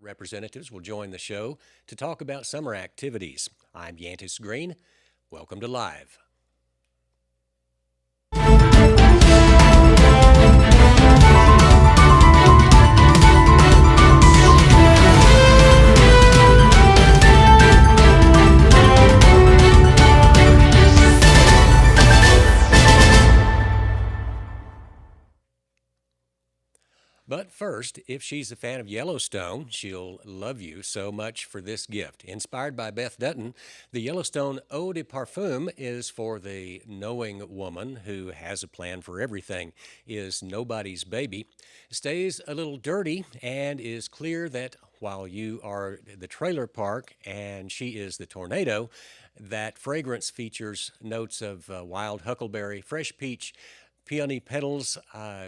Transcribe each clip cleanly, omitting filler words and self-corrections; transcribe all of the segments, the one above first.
representatives will join the show to talk about summer activities. I'm Yantis Green. Welcome to Live. But first, if she's a fan of Yellowstone, she'll love you so much for this gift. Inspired by Beth Dutton, the Yellowstone Eau de Parfum is for the knowing woman who has a plan for everything, is nobody's baby, stays a little dirty, and is clear that while you are the trailer park and she is the tornado, that fragrance features notes of wild huckleberry, fresh peach, peony petals,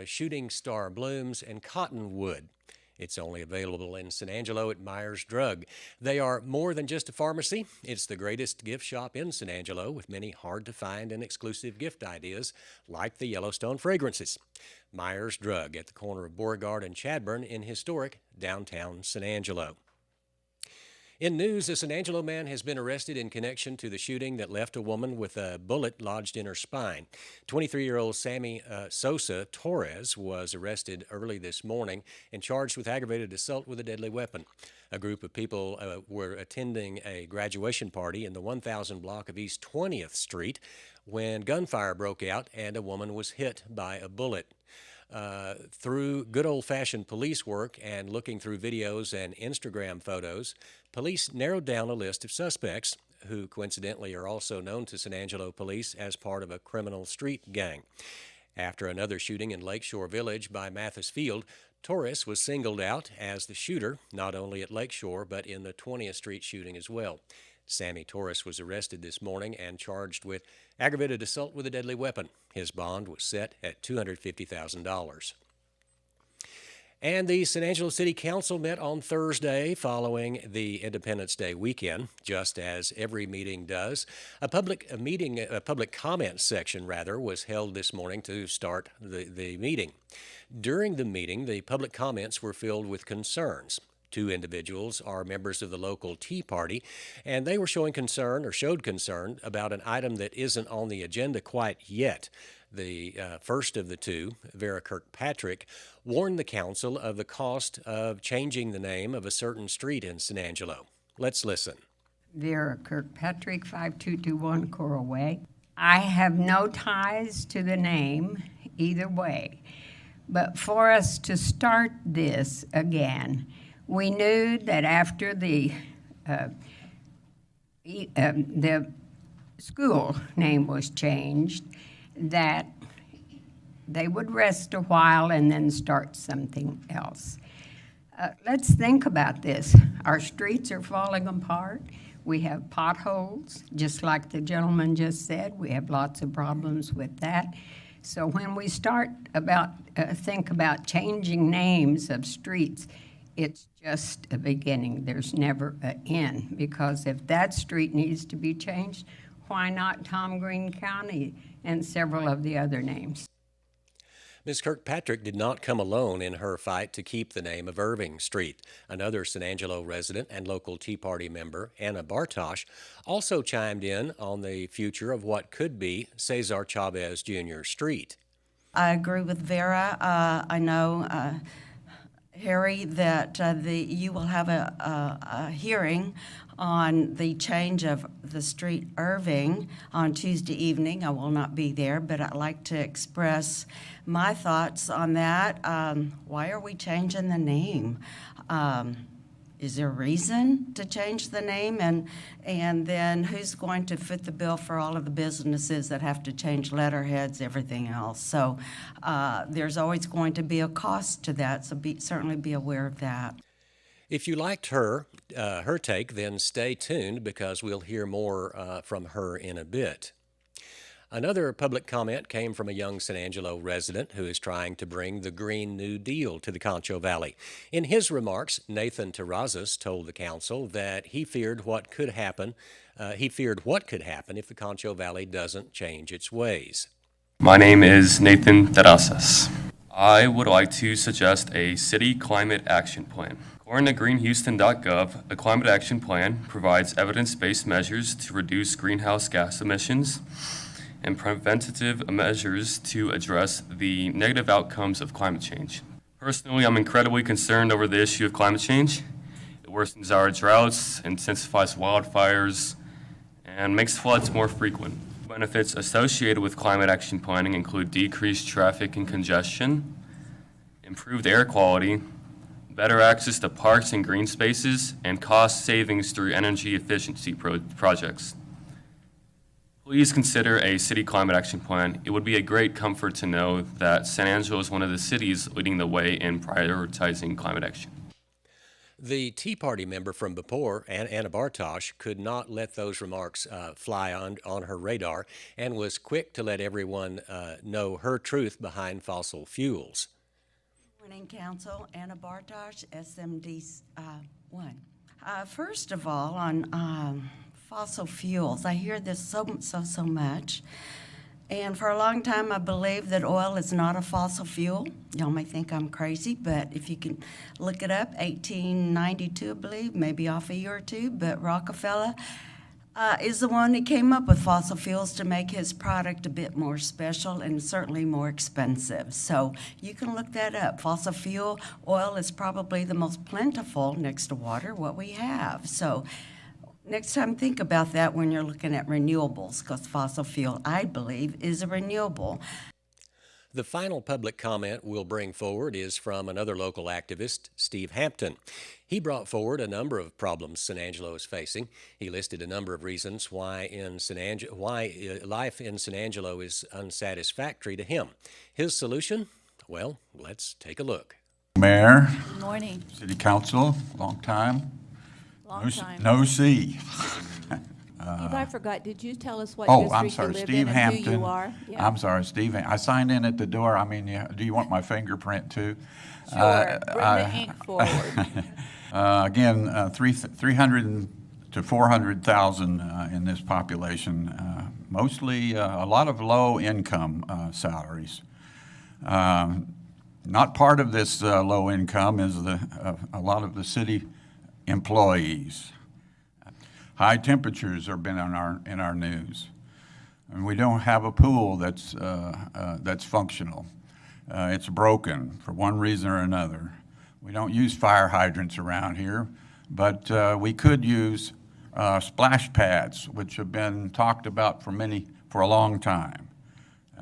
shooting star blooms, and cottonwood. It's only available in San Angelo at Myers Drug. They are more than just a pharmacy. It's the greatest gift shop in San Angelo with many hard-to-find and exclusive gift ideas like the Yellowstone fragrances. Myers Drug at the corner of Beauregard and Chadbourne in historic downtown San Angelo. In news, a San Angelo man has been arrested in connection to the shooting that left a woman with a bullet lodged in her spine. 23-year-old Sammy Sosa Torres was arrested early this morning and charged with aggravated assault with a deadly weapon. A group of people were attending a graduation party in the 1000 block of East 20th Street when gunfire broke out and a woman was hit by a bullet. Through good old-fashioned police work and looking through videos and Instagram photos, police narrowed down a list of suspects who coincidentally are also known to San Angelo police as part of a criminal street gang. After another shooting in Lakeshore Village by Mathis Field, Torres was singled out as the shooter, not only at Lakeshore but in the 20th Street shooting as well. Sammy Torres was arrested this morning and charged with aggravated assault with a deadly weapon. His bond was set at $250,000. And the San Angelo City Council met on Thursday following the Independence Day weekend, just as every meeting does. A public comment section, was held this morning to start the meeting. During the meeting, the public comments were filled with concerns. Two individuals are members of the local Tea Party, and they were showed concern about an item that isn't on the agenda quite yet. The first of the two, Vera Kirkpatrick, warned the council of the cost of changing the name of a certain street in San Angelo. Let's listen. Vera Kirkpatrick, 5221 Coral Way. I have no ties to the name either way, but for us to start this again, we knew that after the school name was changed, that they would rest a while and then start something else. Let's think about this. Our streets are falling apart. We have potholes, just like the gentleman just said. We have lots of problems with that. So when we think about changing names of streets, it's just a beginning. There's never an end, because if that street needs to be changed, why not Tom Green County and several of the other names? Ms. Kirkpatrick did not come alone in her fight to keep the name of Irving Street. Another San Angelo resident and local Tea Party member, Anna Bartosh, also chimed in on the future of what could be Cesar Chavez Jr. Street. I agree with Vera. I know Harry, that you will have a hearing on the change of the street Irving on Tuesday evening. I will not be there, but I'd like to express my thoughts on that. Why are we changing the name? Is there a reason to change the name? And then who's going to foot the bill for all of the businesses that have to change letterheads, everything else? So there's always going to be a cost to that, so certainly be aware of that. If you liked her take, then stay tuned because we'll hear more from her in a bit. Another public comment came from a young San Angelo resident who is trying to bring the Green New Deal to the Concho Valley. In his remarks, Nathan Terrazas told the council that he feared what could happen if the Concho Valley doesn't change its ways. My name is Nathan Terrazas. I would like to suggest a city climate action plan. According to greenhouston.gov, a climate action plan provides evidence-based measures to reduce greenhouse gas emissions and preventative measures to address the negative outcomes of climate change. Personally, I'm incredibly concerned over the issue of climate change. It worsens our droughts, intensifies wildfires, and makes floods more frequent. Benefits associated with climate action planning include decreased traffic and congestion, improved air quality, better access to parks and green spaces, and cost savings through energy efficiency projects. Please consider a city climate action plan. It would be a great comfort to know that San Angelo is one of the cities leading the way in prioritizing climate action. The Tea Party member from Bepor, Anna Bartosh, could not let those remarks fly on her radar and was quick to let everyone know her truth behind fossil fuels. Morning, Council. Anna Bartosh, SMD 1. First of all, on fossil fuels, I hear this so much. And for a long time, I believed that oil is not a fossil fuel. Y'all may think I'm crazy, but if you can look it up, 1892, I believe, maybe off a year or two, but Rockefeller is the one that came up with fossil fuels to make his product a bit more special and certainly more expensive. So you can look that up. Fossil fuel oil is probably the most plentiful next to water, what we have. So next time, think about that when you're looking at renewables, because fossil fuel, I believe, is a renewable. The final public comment we'll bring forward is from another local activist, Steve Hampton. He brought forward a number of problems San Angelo is facing. He listed a number of reasons why life in San Angelo is unsatisfactory to him. His solution? Well, let's take a look. Mayor, Good morning. City Council, long time. Long time. No see. Steve, I forgot, did you tell us what Oh, I'm district sorry, you live Steve in and who Hampton. you are? Yeah. I'm sorry, Steve. I signed in at the door. I mean, do you want my fingerprint too? Sure, bring the ink forward. Again, 300 to 400,000 in this population, mostly a lot of low-income salaries. Not part of this low income is a lot of the city employees. High temperatures have been in our news, and we don't have a pool that's functional. It's broken for one reason or another. We don't use fire hydrants around here, but we could use splash pads, which have been talked about for a long time.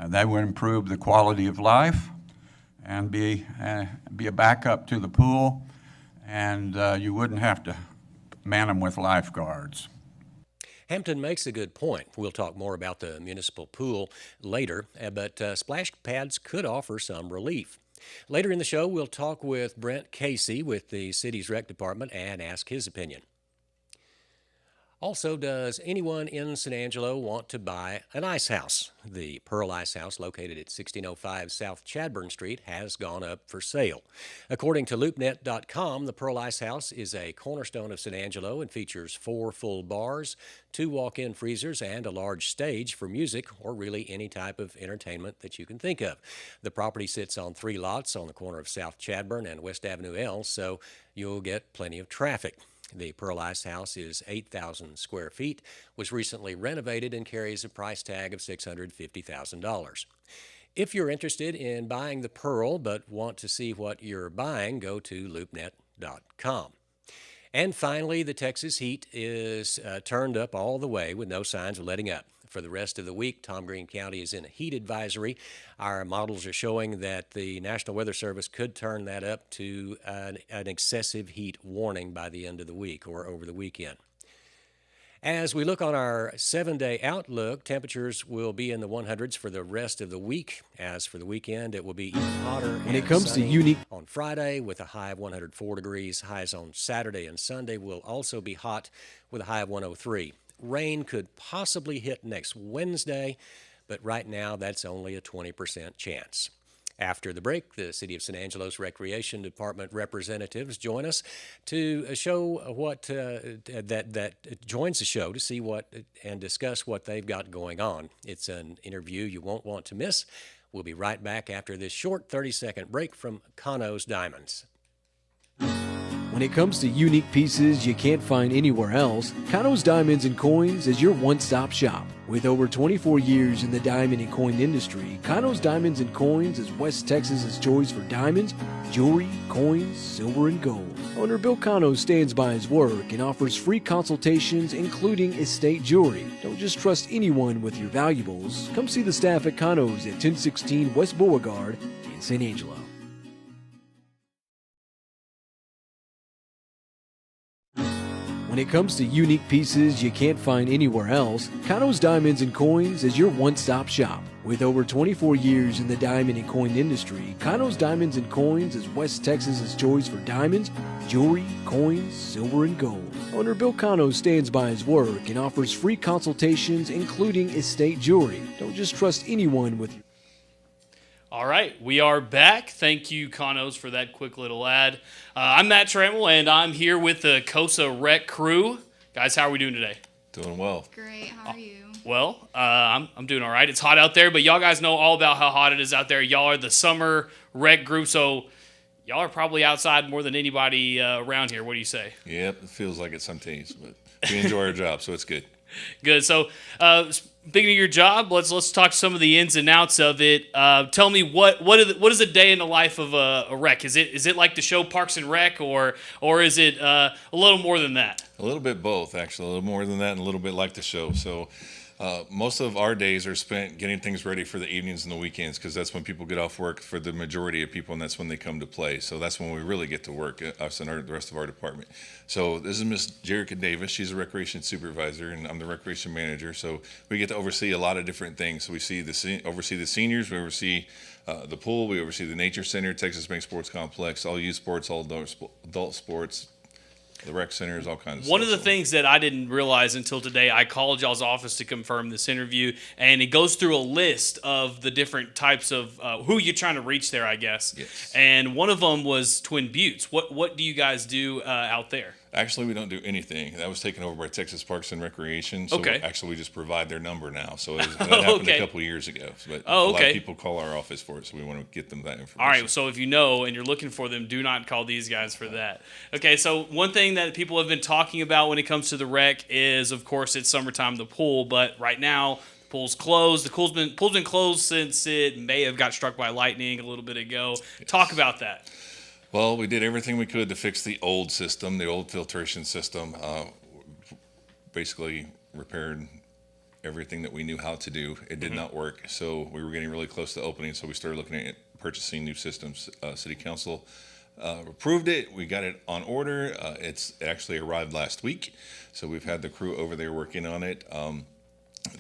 That would improve the quality of life and be a backup to the pool, and you wouldn't have to man them with lifeguards. Hampton makes a good point. We'll talk more about the municipal pool later, but splash pads could offer some relief. Later in the show, we'll talk with Brent Casey with the city's rec department and ask his opinion. Also, does anyone in San Angelo want to buy an ice house? The Pearl Ice House, located at 1605 South Chadburn Street, has gone up for sale. According to LoopNet.com, the Pearl Ice House is a cornerstone of San Angelo and features 4 full bars, 2 walk-in freezers, and a large stage for music or really any type of entertainment that you can think of. The property sits on 3 lots on the corner of South Chadburn and West Avenue L, so you'll get plenty of traffic. The Pearl Ice House is 8,000 square feet, was recently renovated, and carries a price tag of $650,000. If you're interested in buying the Pearl but want to see what you're buying, go to LoopNet.com. And finally, the Texas heat is turned up all the way with no signs of letting up. For the rest of the week, Tom Green County is in a heat advisory. Our models are showing that the National Weather Service could turn that up to an excessive heat warning by the end of the week or over the weekend. As we look on our 7-day outlook, temperatures will be in the 100s for the rest of the week. As for the weekend, it will be even hotter. When it comes to unique on Friday with a high of 104 degrees. Highs on Saturday and Sunday will also be hot with a high of 103. Rain could possibly hit next Wednesday, but right now that's only a 20% chance. After the break, the City of San Angelo's Recreation Department representatives join us to show what that joins the show to see what and discuss what they've got going on. It's an interview you won't want to miss. We'll be right back after this short 30-second break from Cano's Diamonds. When it comes to unique pieces you can't find anywhere else, Kano's Diamonds and Coins is your one-stop shop. With over 24 years in the diamond and coin industry, Kano's Diamonds and Coins is West Texas's choice for diamonds, jewelry, coins, silver, and gold. Owner Bill Cano stands by his work and offers free consultations, including estate jewelry. Don't just trust anyone with your valuables. Come see the staff at Cano's at 1016 West Beauregard in St. Angelo. When it comes to unique pieces you can't find anywhere else, Kano's Diamonds and Coins is your one-stop shop. With over 24 years in the diamond and coin industry, Kano's Diamonds and Coins is West Texas's choice for diamonds, jewelry, coins, silver, and gold. Owner Bill Cano stands by his work and offers free consultations, including estate jewelry. Don't just trust anyone with your All right, we are back. Thank you, Conos, for that quick little ad. I'm Matt Trammell, and I'm here with the COSA Rec crew. Guys, how are we doing today? Doing well. Great. How are you? Well, I'm doing all right. It's hot out there, but y'all guys know all about how hot it is out there. Y'all are the summer rec group, so y'all are probably outside more than anybody around here. What do you say? Yep, it feels like it sometimes, but we enjoy our job, so it's good. Good. So, speaking of your job, let's talk some of the ins and outs of it. Tell me what is a day in the life of a rec? Is it like the show Parks and Rec, or is it a little more than that? A little bit both, actually. A little more than that and a little bit like the show. So most of our days are spent getting things ready for the evenings and the weekends, because that's when people get off work for the majority of people, and that's when they come to play. So that's when we really get to work, us and the rest of our department. So this is Miss Jerica Davis. She's a recreation supervisor, and I'm the recreation manager. So we get to oversee a lot of different things. So we oversee the seniors, we oversee the pool, we oversee the nature center, Texas Bank Sports Complex, all youth sports, all adult sports, the rec centers, all kinds of stuff. One of the things that I didn't realize until today, I called y'all's office to confirm this interview, and it goes through a list of the different types of who you're trying to reach there, I guess. Yes. And one of them was Twin Buttes. What do you guys do out there? Actually, we don't do anything. That was taken over by Texas Parks and Recreation. So Okay. actually, we just provide their number now. So that happened Okay. a couple of years ago. But Oh, a lot okay. of people call our office for it, so we want to get them that information. All right, so if you know and you're looking for them, do not call these guys for that. Okay, so one thing that people have been talking about when it comes to the rec is, of course, it's summertime, the pool, but right now the pool's closed. The pool's been closed since it may have got struck by lightning a little bit ago. Yes. Talk about that. Well, we did everything we could to fix the old system, the old filtration system. Basically repaired everything that we knew how to do. It did not work, so we were getting really close to opening, so we started looking at purchasing new systems. City Council approved it. We got it on order. It's actually arrived last week, so we've had the crew over there working on it.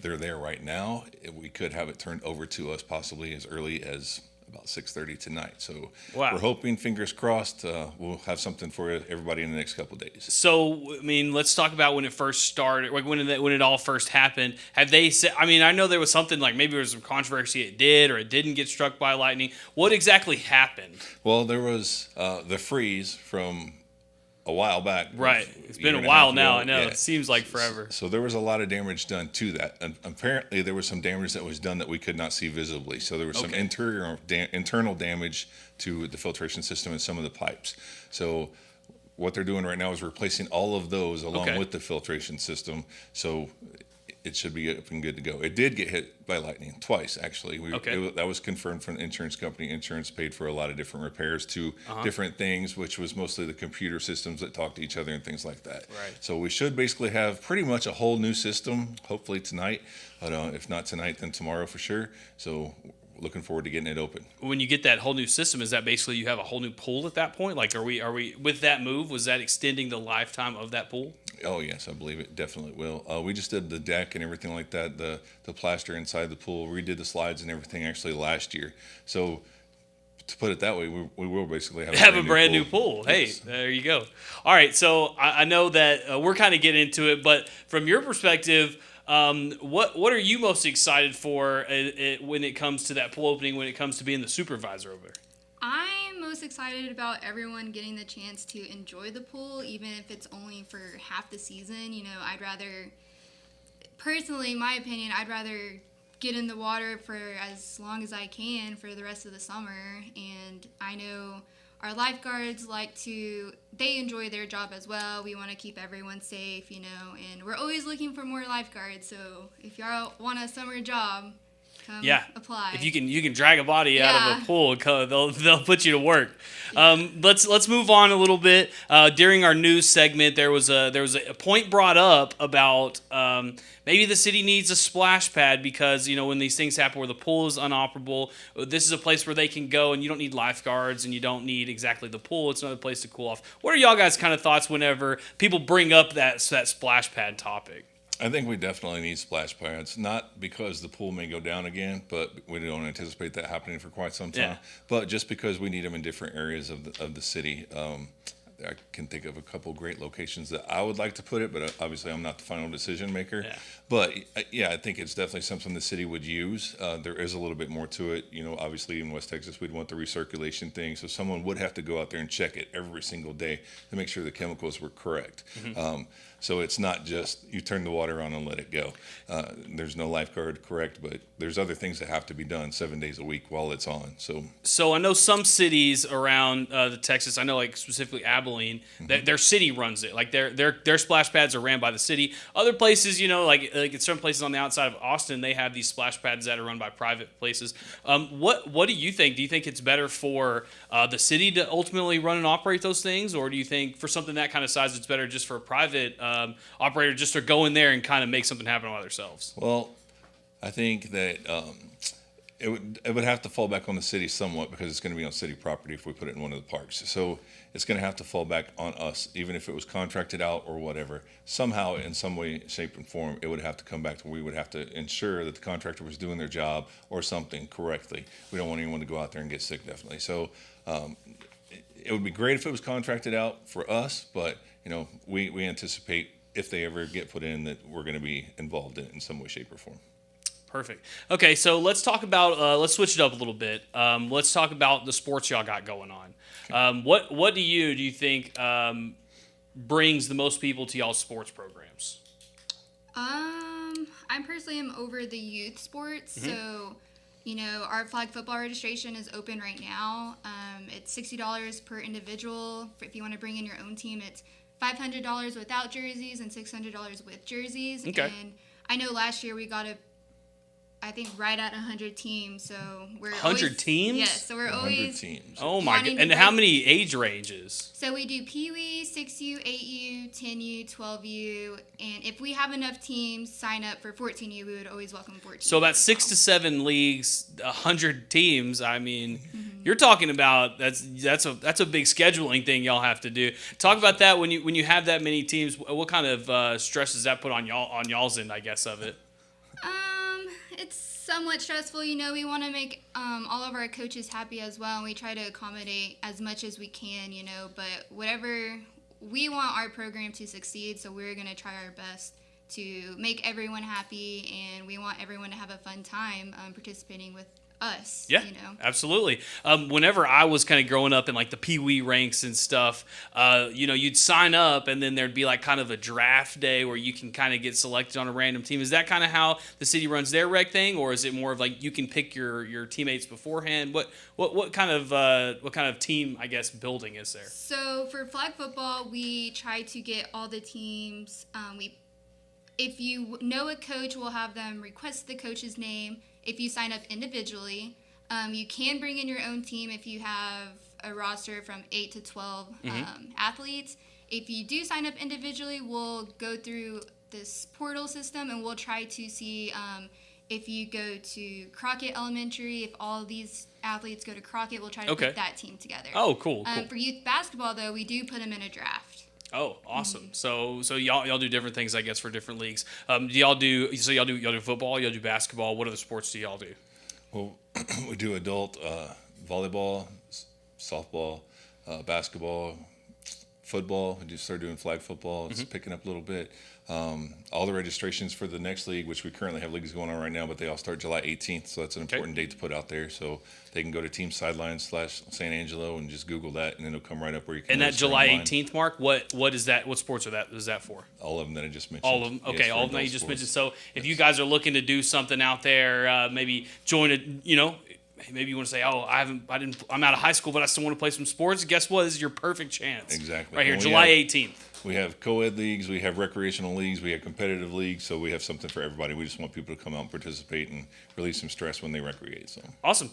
They're there right now. We could have it turned over to us possibly as early as about 6:30 tonight. So Wow. we're hoping, fingers crossed, we'll have something for everybody in the next couple of days. So, I mean, let's talk about when it first started, like when it all first happened. Have they said, I mean, I know there was something like maybe there was some controversy it did or it didn't get struck by lightning. What exactly happened? Well, there was the freeze from a while back. Right. It's been year a and while half now. ago. I know. Yeah. It seems like forever. So there was a lot of damage done to that. And apparently there was some damage that was done that we could not see visibly. So there was some Okay. internal damage to the filtration system and some of the pipes. So what they're doing right now is replacing all of those along Okay. with the filtration system. So it should be up and good to go. It did get hit by lightning twice, actually. Okay. That was confirmed from the insurance company. Insurance paid for a lot of different repairs to different things, which was mostly the computer systems that talk to each other and things like that. Right. So we should basically have pretty much a whole new system, hopefully tonight. But if not tonight, then tomorrow for sure. So looking forward to getting it open. When you get that whole new system, is that basically you have a whole new pool at that point? Like, are we with that move? Was that extending the lifetime of that pool? Oh, yes, I believe it definitely will. We just did the deck and everything like that, the plaster inside the pool, redid the slides and everything actually last year. So to put it that way, we will basically have A brand new pool. Hey, Yes. there you go. All right, so I know that we're kind of getting into it, but from your perspective, what are you most excited for when it comes to that pool opening, when it comes to being the supervisor over there? I'm most excited about everyone getting the chance to enjoy the pool, even if it's only for half the season. You know, I'd rather, personally, in my opinion, I'd rather get in the water for as long as I can for the rest of the summer. And I know our lifeguards they enjoy their job as well. We want to keep everyone safe, and we're always looking for more lifeguards. So if y'all want a summer job, come apply. If you can drag a body out of a pool, they'll put you to work. Let's move on a little bit. During our news segment, there was a point brought up about maybe the city needs a splash pad because when these things happen where the pool is inoperable, this is a place where they can go and you don't need lifeguards and you don't need exactly the pool. It's another place to cool off. What are y'all guys' kind of thoughts whenever people bring up that splash pad topic? I think we definitely need splash pads, not because the pool may go down again, but we don't anticipate that happening for quite some time. But just because we need them in different areas of the city. I can think of a couple great locations that I would like to put it, but obviously I'm not the final decision maker. Yeah. But I think it's definitely something the city would use. There is a little bit more to it. Obviously in West Texas, we'd want the recirculation thing. So someone would have to go out there and check it every single day to make sure the chemicals were correct. Mm-hmm. So it's not just you turn the water on and let it go. There's no lifeguard, correct, but there's other things that have to be done 7 days a week while it's on. So I know some cities around the Texas, I know like specifically Abilene, mm-hmm. Their city runs it. Like their splash pads are ran by the city. Other places, like in certain places on the outside of Austin, they have these splash pads that are run by private places. What do you think? Do you think it's better for the city to ultimately run and operate those things, or do you think for something that kind of size, it's better just for a private operator just to go in there and kind of make something happen by themselves? Well, I think that it would have to fall back on the city somewhat because it's going to be on city property if we put it in one of the parks. So it's going to have to fall back on us, even if it was contracted out or whatever. Somehow, in some way, shape, and form, it would have to come back to where we would have to ensure that the contractor was doing their job or something correctly. We don't want anyone to go out there and get sick, definitely. So it would be great if it was contracted out for us, but we anticipate if they ever get put in that we're going to be involved in some way, shape, or form. Perfect. Okay, so let's talk about let's switch it up a little bit. Let's talk about the sports y'all got going on. Okay. What do you think brings the most people to y'all's sports programs? I personally am over the youth sports, mm-hmm. So our flag football registration is open right now. It's $60 per individual. If you want to bring in your own team, it's $500 without jerseys and $600 with jerseys. Okay. And I know last year we got I think right at 100 teams. So we're 100 teams? Yes. So we're 100 always teams. Oh my god! And how many age ranges? So we do Pee Wee, 6U, 8U, 10U, 12U, and if we have enough teams sign up for 14U, we would always welcome 14. So about 6 to 7 leagues, 100 teams. I mean, mm-hmm. You're talking about that's a big scheduling thing y'all have to do. Talk about that when you have that many teams. What kind of stress does that put on y'all's end, I guess, of it? It's somewhat stressful. We want to make all of our coaches happy as well, and we try to accommodate as much as we can, but whatever, we want our program to succeed, so we're going to try our best to make everyone happy, and we want everyone to have a fun time participating with us. Yeah, absolutely. Whenever I was kind of growing up in like the Pee Wee ranks and stuff, you'd sign up and then there'd be like kind of a draft day where you can kind of get selected on a random team. Is that kind of how the city runs their rec thing, or is it more of like you can pick your teammates beforehand? What kind of team, I guess, building is there? So for flag football, we try to get all the teams. If you know a coach, we'll have them request the coach's name. If you sign up individually, you can bring in your own team if you have a roster from 8 to 12 mm-hmm. Athletes. If you do sign up individually, we'll go through this portal system and we'll try to see if you go to Crockett Elementary, if all of these athletes go to Crockett, we'll try to put that team together. Oh, cool. For youth basketball, though, we do put them in a draft. Oh, awesome! Mm-hmm. So y'all do different things, I guess, for different leagues. Y'all do football, y'all do basketball. What other sports do y'all do? Well, we do adult volleyball, softball, basketball, football. We just started doing flag football. It's picking up a little bit. All the registrations for the next league, which we currently have leagues going on right now, but they all start July 18th, so that's an important date to put out there. So they can go to Team Sidelines / San Angelo and just Google that, and then it'll come right up where you can. And that July 18th mark, what is that? What sports is that for? All of them that I just mentioned. All of them. Okay, all of them that you just mentioned. So if you guys are looking to do something out there, maybe join maybe you want to say, oh, I'm out of high school, but I still want to play some sports. Guess what? This is your perfect chance. Exactly. Right here, And July 18th. We have co-ed leagues, we have recreational leagues, we have competitive leagues, so we have something for everybody. We just want people to come out and participate and release some stress when they recreate. So Awesome.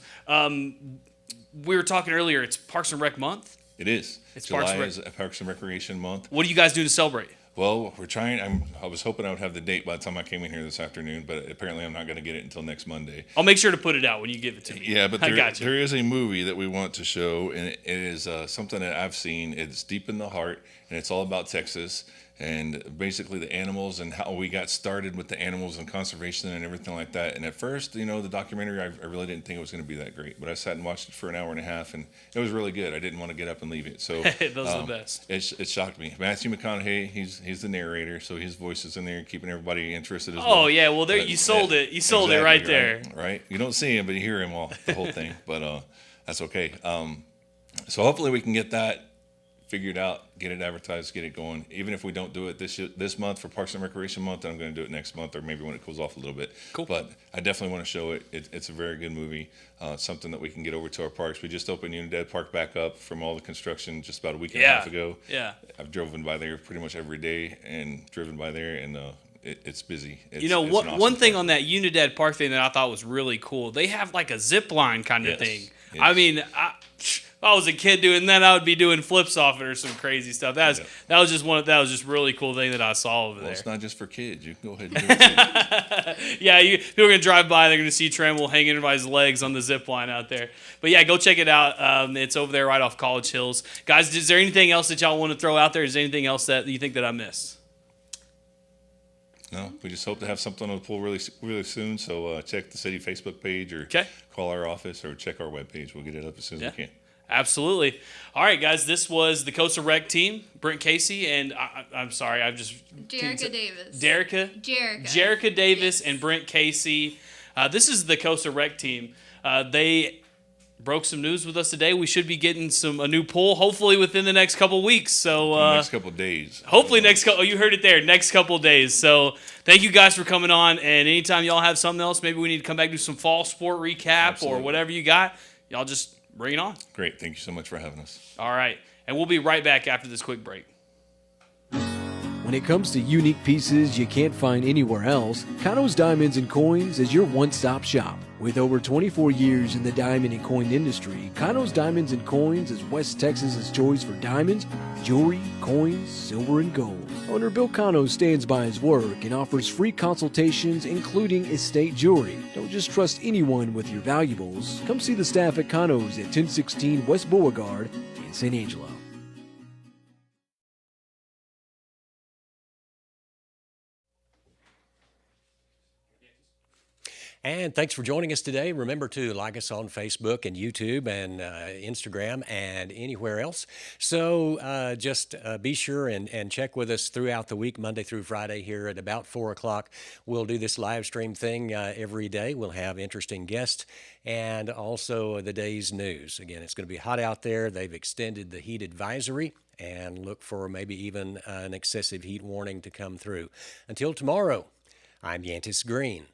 We were talking earlier, it's Parks and Rec month. it is. It's July Parks is Parks and Recreation Month. What do you guys do to celebrate? Well, we're trying. I was hoping I would have the date by the time I came in here this afternoon, but apparently I'm not going to get it until next Monday. I'll make sure to put it out when you give it to me. Yeah, but I got you. there is a movie that we want to show, and it is something that I've seen. It's deep in the heart, and it's all about Texas and basically the animals and how we got started with the animals and conservation and everything like that. And at first, the documentary, I really didn't think it was going to be that great, but I sat and watched it for an hour and a half, and it was really good. I didn't want to get up and leave it. So Those are the best. It shocked me. Matthew McConaughey, he's the narrator, so his voice is in there, keeping everybody interested as well. Oh yeah, well there you sold it. You sold it right there. Right. You don't see him, but you hear him the whole thing. But that's okay. So hopefully we can get that figured out, get it advertised, get it going. Even if we don't do it this month for Parks and Recreation Month, I'm going to do it next month, or maybe when it cools off a little bit. Cool. But I definitely want to show it. It's a very good movie. Something that we can get over to our parks. We just opened Unidad Park back up from all the construction just about a week and a half ago. Yeah. I've driven by there pretty much every day and driven by there, and it's busy. It's It's an awesome one thing park. on that Unidad Park thing that I thought was really cool, they have like a zip line kind of Yes, thing. yes. I mean, if I was a kid doing that, I would be doing flips off it or some crazy stuff. That was just really cool thing that I saw over Well, there. it's not just for kids. You can go ahead and do it too. Yeah, people are gonna drive by, they're gonna see Trammell hanging by his legs on the zip line out there. But yeah, go check it out. It's over there right off College Hills, guys. Is there anything else that y'all want to throw out there? Is there anything else that you think that I missed? No, we just hope to have something on the pool really, really soon. So check the city Facebook page, or Okay. call our office, or check our webpage. We'll get it up as soon as we can. Absolutely. All right, guys, this was the COSA Rec team, Brent Casey, and I'm sorry, I've just... Jerica Davis. Jerica Davis and Brent Casey. This is the COSA Rec team. They broke some news with us today. We should be getting a new pool, hopefully within the next couple weeks. So next couple of days. Hopefully you heard it there, next couple of days. So thank you guys for coming on, and anytime y'all have something else, maybe we need to come back and do some fall sport recap Absolutely. or whatever you got, y'all just bring it on. Great. Thank you so much for having us. All right. And we'll be right back after this quick break. When it comes to unique pieces you can't find anywhere else, Kano's Diamonds and Coins is your one-stop shop. With over 24 years in the diamond and coin industry, Kano's Diamonds and Coins is West Texas's choice for diamonds, jewelry, coins, silver, and gold. Owner Bill Kano stands by his work and offers free consultations, including estate jewelry. Don't just trust anyone with your valuables. Come see the staff at Kano's at 1016 West Beauregard in St. Angelo. And thanks for joining us today. Remember to like us on Facebook and YouTube and Instagram and anywhere else. So just be sure and check with us throughout the week, Monday through Friday here at about 4 o'clock. We'll do this live stream thing every day. We'll have interesting guests and also the day's news. Again, it's going to be hot out there. They've extended the heat advisory, and look for maybe even an excessive heat warning to come through. Until tomorrow, I'm Yantis Green.